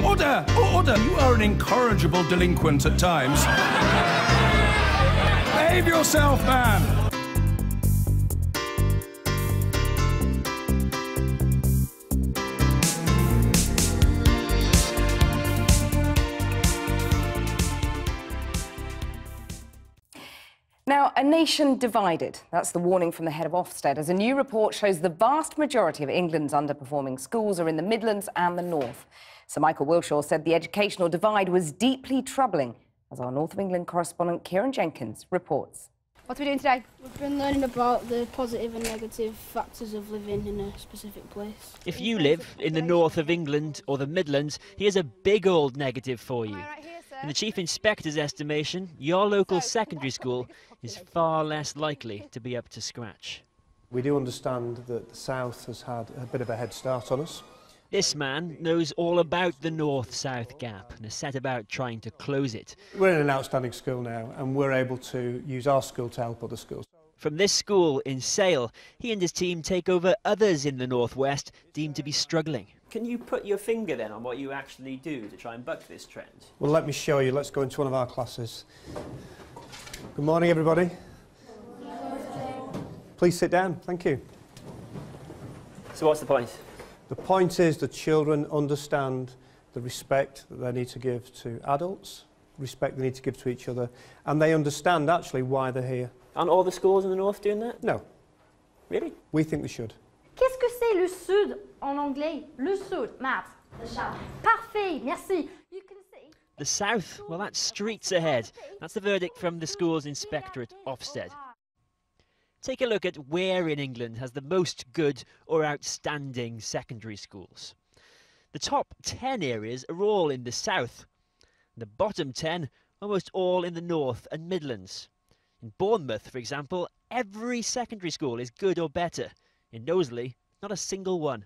Order! Order! You are an incorrigible delinquent at times. Behave yourself, man! Now, a nation divided. That's the warning from the head of Ofsted, as a new report shows the vast majority of England's underperforming schools are in the Midlands and the North. Sir Michael Wilshaw said the educational divide was deeply troubling, as our North of England correspondent Kieran Jenkins reports. What are we doing today? We've been learning about the positive and negative factors of living in a specific place. If you live in the north of England or the Midlands, here's a big old negative for you. In the Chief Inspector's estimation, your local secondary school is far less likely to be up to scratch. We do understand that the South has had a bit of a head start on us. This man knows all about the north-south gap and has set about trying to close it. We're in an outstanding school now and we're able to use our school to help other schools. From this school in Sale, he and his team take over others in the northwest deemed to be struggling. Can you put your finger then on what you actually do to try and buck this trend? Well, let me show you. Let's go into one of our classes. Good morning, everybody. Please sit down. Thank you. So what's the point? The point is that children understand the respect that they need to give to adults, respect they need to give to each other, and they understand actually why they're here. Aren't all the schools in the north doing that? No. Really? We think they should. Qu'est-ce que c'est le sud en anglais? Le sud, Matt. The south. Parfait, merci. You can see. The south? Well, that's streets ahead. That's the verdict from the school's inspector at Ofsted. Take a look at where in England has the most good or outstanding secondary schools. The top 10 areas are all in the south. The bottom 10, almost all in the north and Midlands. In Bournemouth, for example, every secondary school is good or better. In Knowsley, not a single one.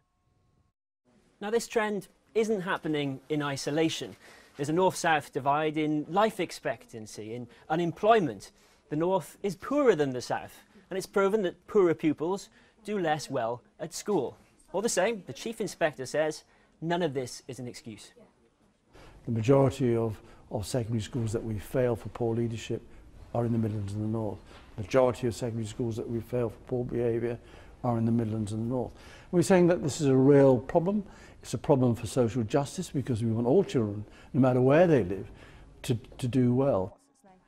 Now, this trend isn't happening in isolation. There's a north-south divide in life expectancy, in unemployment. The north is poorer than the south, and it's proven that poorer pupils do less well at school. All the same, the Chief Inspector says none of this is an excuse. The majority of secondary schools that we fail for poor leadership are in the Midlands and the North. The majority of secondary schools that we fail for poor behaviour are in the Midlands and the North. We're saying that this is a real problem. It's a problem for social justice because we want all children, no matter where they live, to do well.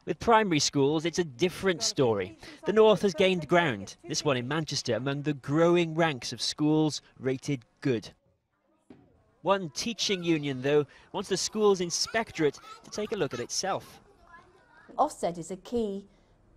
With primary schools, it's a different story. The North has gained ground, this one in Manchester, among the growing ranks of schools rated good. One teaching union, though, wants the school's inspectorate to take a look at itself. Ofsted is a key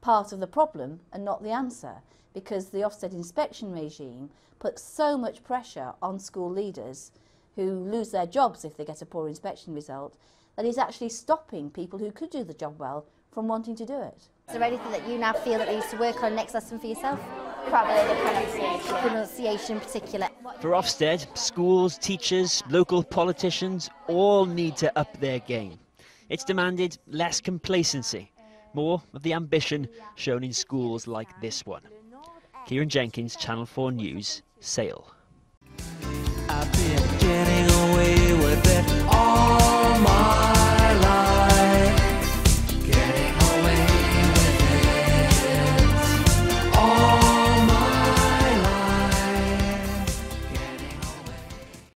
part of the problem and not the answer, because the Ofsted inspection regime puts so much pressure on school leaders who lose their jobs if they get a poor inspection result, that is actually stopping people who could do the job well from wanting to do it. Is there anything that you now feel that needs to work on next lesson for yourself? Probably the pronunciation. Pronunciation in particular. For Ofsted, schools, teachers, local politicians all need to up their game. It's demanded less complacency, more of the ambition shown in schools like this one. Kieran Jenkins, Channel 4 News, Sale.